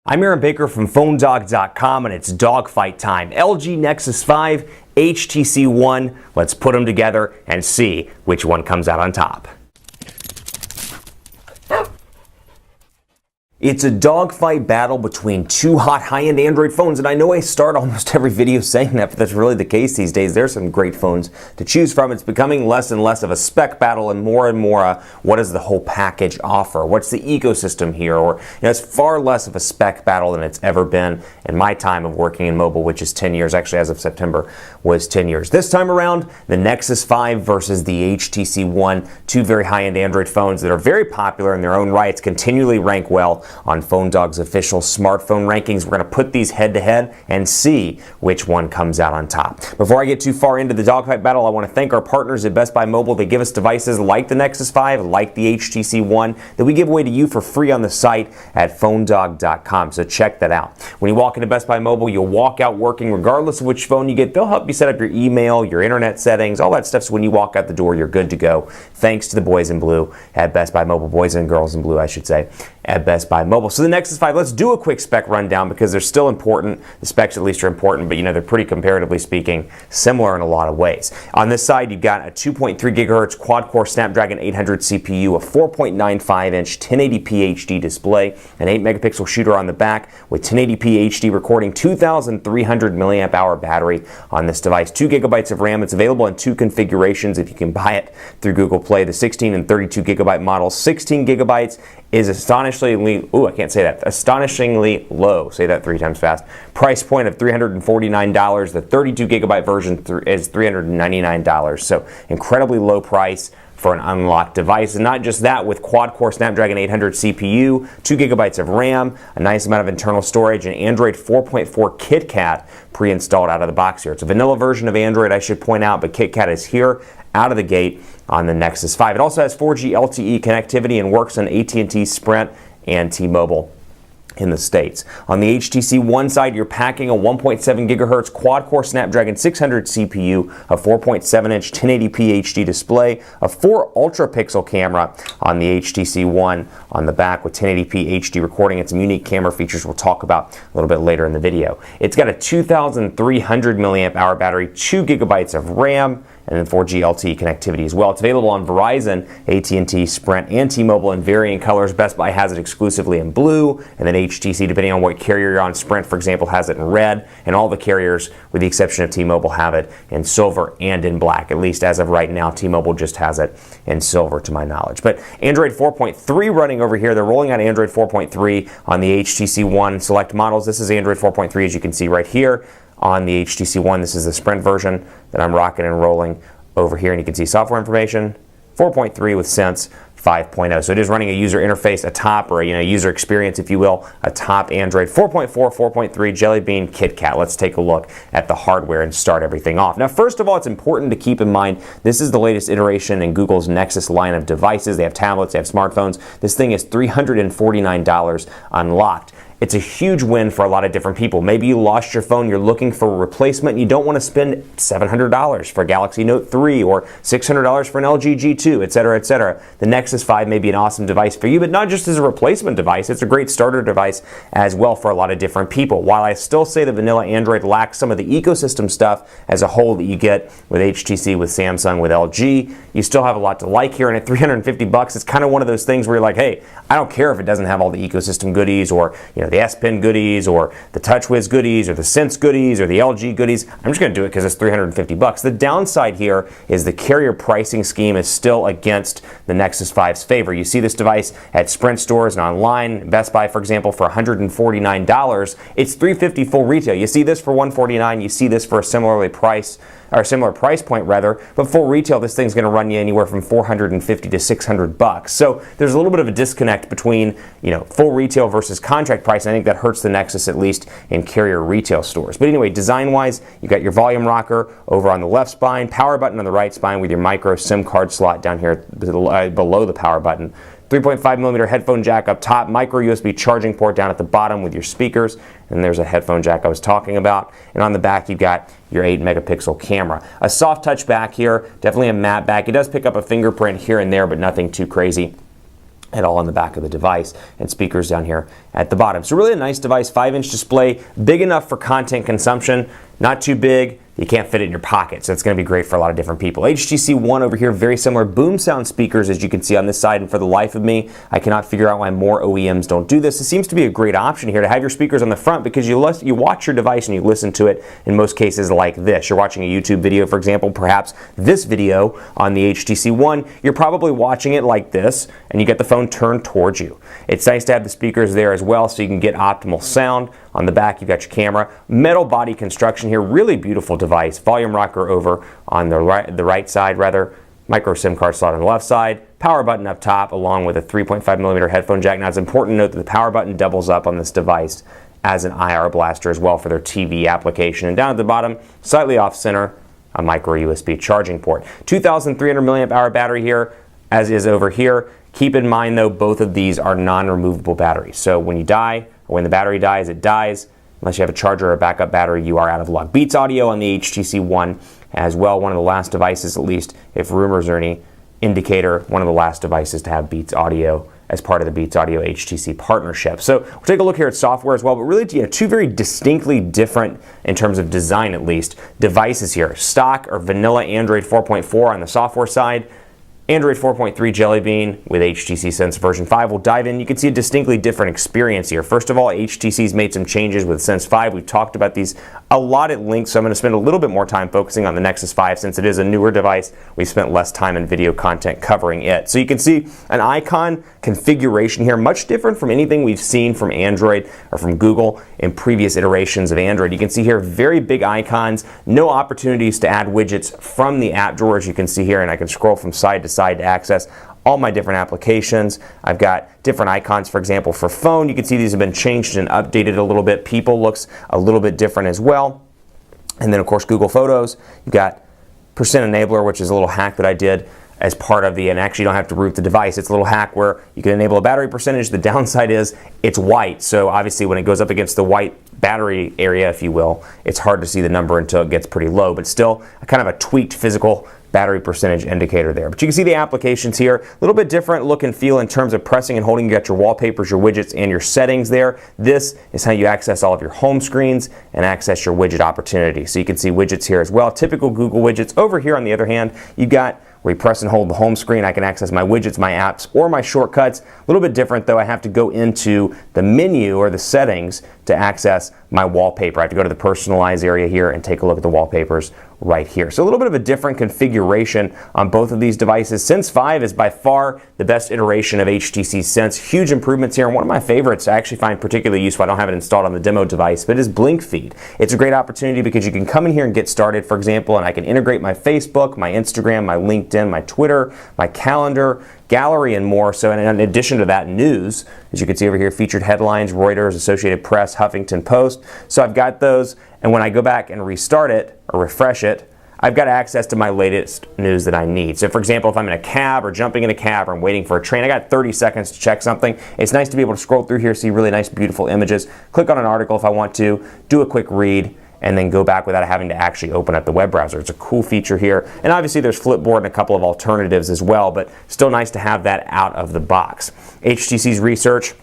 I'm Aaron Baker from PhoneDog.com, and it's Dogfight time. LG Nexus 5, HTC One. Let's put them together and see which one comes out on top. It's a dogfight battle between two hot high-end Android phones, and I know I start almost every video saying that, but that's really the case these days. There's some great phones to choose from. It's becoming less and less of a spec battle and more what does the whole package offer? What's the ecosystem here? Or it's far less of a spec battle than it's ever been in my time of working in mobile, which is 10 years. Actually, as of September, was 10 years. This time around, the Nexus 5 versus the HTC One, two very high-end Android phones that are very popular in their own rights, continually rank well on PhoneDog's official smartphone rankings. We're going to put these head-to-head and see which one comes out on top. Before I get too far into the dogfight battle, I want to thank our partners at Best Buy Mobile. They give us devices like the Nexus 5, like the HTC One, that we give away to you for free on the site at PhoneDog.com, so check that out. When you walk into Best Buy Mobile, you'll walk out working regardless of which phone you get. They'll help you set up your email, your internet settings, all that stuff, so when you walk out the door, you're good to go. Thanks to the boys in blue at Best Buy Mobile, boys and girls in blue, I should say, at Best Buy Mobile. So the Nexus 5, let's do a quick spec rundown because they're still important. The specs at least are important, but they're pretty, comparatively speaking, similar in a lot of ways. On this side, you've got a 2.3 gigahertz quad-core Snapdragon 800 CPU, a 4.95-inch 1080p HD display, an 8-megapixel shooter on the back with 1080p HD recording, 2,300 milliamp hour battery on this device, 2 gigabytes of RAM. It's available in two configurations if you can buy it through Google Play, the 16 and 32 gigabyte models. 16 gigabytes is astonishingly low, say that 3 times fast, price point of $349. The 32 gigabyte version is $399, so incredibly low price for an unlocked device. And not just that, with quad-core Snapdragon 800 CPU, 2 gigabytes of RAM, a nice amount of internal storage, and Android 4.4 KitKat pre-installed out of the box here. It's a vanilla version of Android, I should point out, but KitKat is here out of the gate on the Nexus 5. It also has 4G LTE connectivity and works on AT&T, Sprint, and T-Mobile in the States. On the HTC One side, you're packing a 1.7 gigahertz quad-core Snapdragon 600 CPU, a 4.7-inch 1080p HD display, a 4 ultra-pixel camera on the HTC One on the back with 1080p HD recording and some unique camera features we'll talk about a little bit later in the video. It's got a 2,300 milliamp hour battery, 2 gigabytes of RAM, and then 4G LTE connectivity as well. It's available on Verizon, AT&T, Sprint, and T-Mobile in varying colors. Best Buy has it exclusively in blue, and then HTC, depending on what carrier you're on, Sprint, for example, has it in red, and all the carriers, with the exception of T-Mobile, have it in silver and in black. At least as of right now, T-Mobile just has it in silver, to my knowledge. But Android 4.3 running over here. They're rolling out Android 4.3 on the HTC One select models. This is Android 4.3, as you can see right here. On the HTC One, this is the Sprint version that I'm rocking and rolling over here, and you can see software information, 4.3 with Sense 5.0. So it is running a user interface atop, or a user experience, if you will, atop Android 4.4, 4.3, Jelly Bean, KitKat. Let's take a look at the hardware and start everything off. Now, first of all, it's important to keep in mind this is the latest iteration in Google's Nexus line of devices. They have tablets, they have smartphones. This thing is $349 unlocked. It's a huge win for a lot of different people. Maybe you lost your phone, you're looking for a replacement, and you don't want to spend $700 for a Galaxy Note 3 or $600 for an LG G2, etc., etc. The Nexus 5 may be an awesome device for you, but not just as a replacement device. It's a great starter device as well for a lot of different people. While I still say the vanilla Android lacks some of the ecosystem stuff as a whole that you get with HTC, with Samsung, with LG, you still have a lot to like here. And at $350, it's kind of one of those things where you're like, hey, I don't care if it doesn't have all the ecosystem goodies, or the S Pen goodies, or the TouchWiz goodies, or the Sense goodies, or the LG goodies. I'm just going to do it because it's $350. The downside here is the carrier pricing scheme is still against the Nexus 5's favor. You see this device at Sprint stores and online, Best Buy, for example, for $149. It's $350 full retail. You see this for $149. You see this for a similar price point rather, but full retail, this thing's going to run you anywhere from $450 to $600. So there's a little bit of a disconnect between full retail versus contract price, and I think that hurts the Nexus, at least in carrier retail stores. But anyway, design-wise, you got your volume rocker over on the left spine, power button on the right spine with your micro SIM card slot down here below the power button. 3.5mm headphone jack up top, micro USB charging port down at the bottom with your speakers, and there's a headphone jack I was talking about. And on the back, you've got your 8-megapixel camera. A soft touch back here, definitely a matte back. It does pick up a fingerprint here and there, but nothing too crazy. and all on the back of the device, and speakers down here at the bottom. So really a nice device, 5-inch display, big enough for content consumption, not too big. You can't fit it in your pocket, so it's going to be great for a lot of different people. HTC One over here, very similar boom sound speakers as you can see on this side, and for the life of me, I cannot figure out why more OEMs don't do this. It seems to be a great option here to have your speakers on the front because you watch your device and you listen to it in most cases like this. You're watching a YouTube video, for example, perhaps this video on the HTC One, you're probably watching it like this, and you get the phone turned towards you. It's nice to have the speakers there as well so you can get optimal sound. On the back, you've got your camera. Metal body construction here, really beautiful device. Volume rocker over on the right side, micro SIM card slot on the left side. Power button up top, along with a 3.5mm headphone jack. Now, it's important to note that the power button doubles up on this device as an IR blaster as well for their TV application. And down at the bottom, slightly off center, a micro USB charging port. 2,300 milliamp hour battery here, as is over here. Keep in mind, though, both of these are non-removable batteries. So when you die, or when the battery dies, it dies. Unless you have a charger or a backup battery, you are out of luck. Beats audio on the HTC One as well. One of the last devices, at least if rumors are any indicator, one of the last devices to have Beats audio as part of the Beats Audio HTC partnership. So we'll take a look here at software as well, but really two very distinctly different, in terms of design at least, devices here. Stock or vanilla Android 4.4 on the software side. Android 4.3 Jelly Bean with HTC Sense version 5. We'll dive in. You can see a distinctly different experience here. First of all, HTC's made some changes with Sense 5. We've talked about these a lot at length, so I'm going to spend a little bit more time focusing on the Nexus 5 since it is a newer device. We spent less time in video content covering it. So you can see an icon configuration here, much different from anything we've seen from Android or from Google in previous iterations of Android. You can see here very big icons, no opportunities to add widgets from the app drawer, as you can see here, and I can scroll from side to side to access all my different applications. I've got different icons, for example, for phone. You can see these have been changed and updated a little bit. People looks a little bit different as well. And then, of course, Google Photos. You've got Percent Enabler, which is a little hack that I did as part of and actually you don't have to root the device. It's a little hack where you can enable a battery percentage. The downside is it's white. So obviously when it goes up against the white battery area, if you will, it's hard to see the number until it gets pretty low, but still kind of a tweaked physical battery percentage indicator there. But you can see the applications here, a little bit different look and feel in terms of pressing and holding. You got your wallpapers, your widgets, and your settings there. This is how you access all of your home screens and access your widget opportunity. So you can see widgets here as well. Typical Google widgets. Over here, on the other hand, you got where you press and hold the home screen. I can access my widgets, my apps, or my shortcuts. A little bit different though. I have to go into the menu or the settings to access my wallpaper. I have to go to the personalize area here and take a look at the wallpapers right here. So a little bit of a different configuration on both of these devices. Sense 5 is by far the best iteration of HTC Sense. Huge improvements here, and one of my favorites I actually find particularly useful. I don't have it installed on the demo device, but is Blink Feed. It's a great opportunity because you can come in here and get started, for example, and I can integrate my Facebook, my Instagram, my LinkedIn, my Twitter, my calendar, gallery, and more. So in addition to that, news, as you can see over here, featured headlines, Reuters, Associated Press, Huffington Post. So I've got those, and when I go back and restart it or refresh it, I've got access to my latest news that I need. So for example, if I'm in a cab or jumping in a cab or I'm waiting for a train, I got 30 seconds to check something. It's nice to be able to scroll through here, see really nice, beautiful images, click on an article if I want to, do a quick read, and then go back without having to actually open up the web browser. It's a cool feature here. And obviously there's Flipboard and a couple of alternatives as well, but still nice to have that out of the box. HTC's research,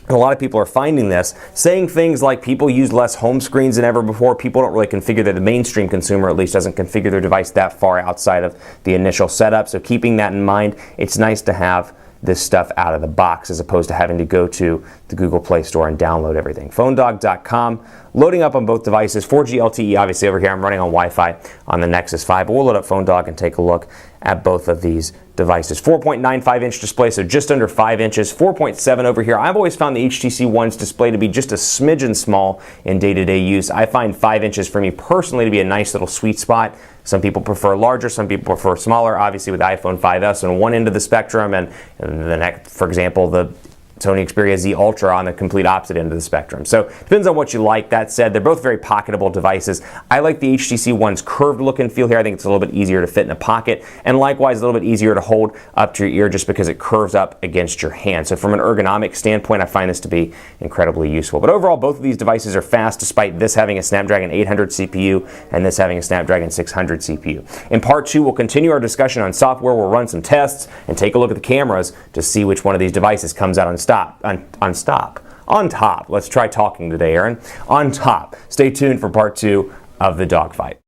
and a lot of people are finding this, saying things like people use less home screens than ever before. People don't really configure the mainstream consumer at least doesn't configure their device that far outside of the initial setup. So keeping that in mind, it's nice to have this stuff out of the box as opposed to having to go to the Google Play Store and download everything. PhoneDog.com, loading up on both devices. 4G LTE, obviously over here I'm running on Wi-Fi on the Nexus 5, but we'll load up PhoneDog and take a look at both of these devices. 4.95-inch display, so just under 5 inches. 4.7 over here. I've always found the HTC One's display to be just a smidgen small in day-to-day use. I find 5 inches for me personally to be a nice little sweet spot. Some people prefer larger, some people prefer smaller. Obviously with iPhone 5S on one end of the spectrum, and the next, for example, the Sony Xperia Z Ultra on the complete opposite end of the spectrum. So depends on what you like. That said, they're both very pocketable devices. I like the HTC One's curved look and feel here. I think it's a little bit easier to fit in a pocket, and likewise a little bit easier to hold up to your ear just because it curves up against your hand. So from an ergonomic standpoint, I find this to be incredibly useful. But overall, both of these devices are fast, despite this having a Snapdragon 800 CPU and this having a Snapdragon 600 CPU. In part 2, we'll continue our discussion on software. We'll run some tests and take a look at the cameras to see which one of these devices comes out on top. Let's try talking today, Aaron. On top. Stay tuned for part 2 of the Dogfight.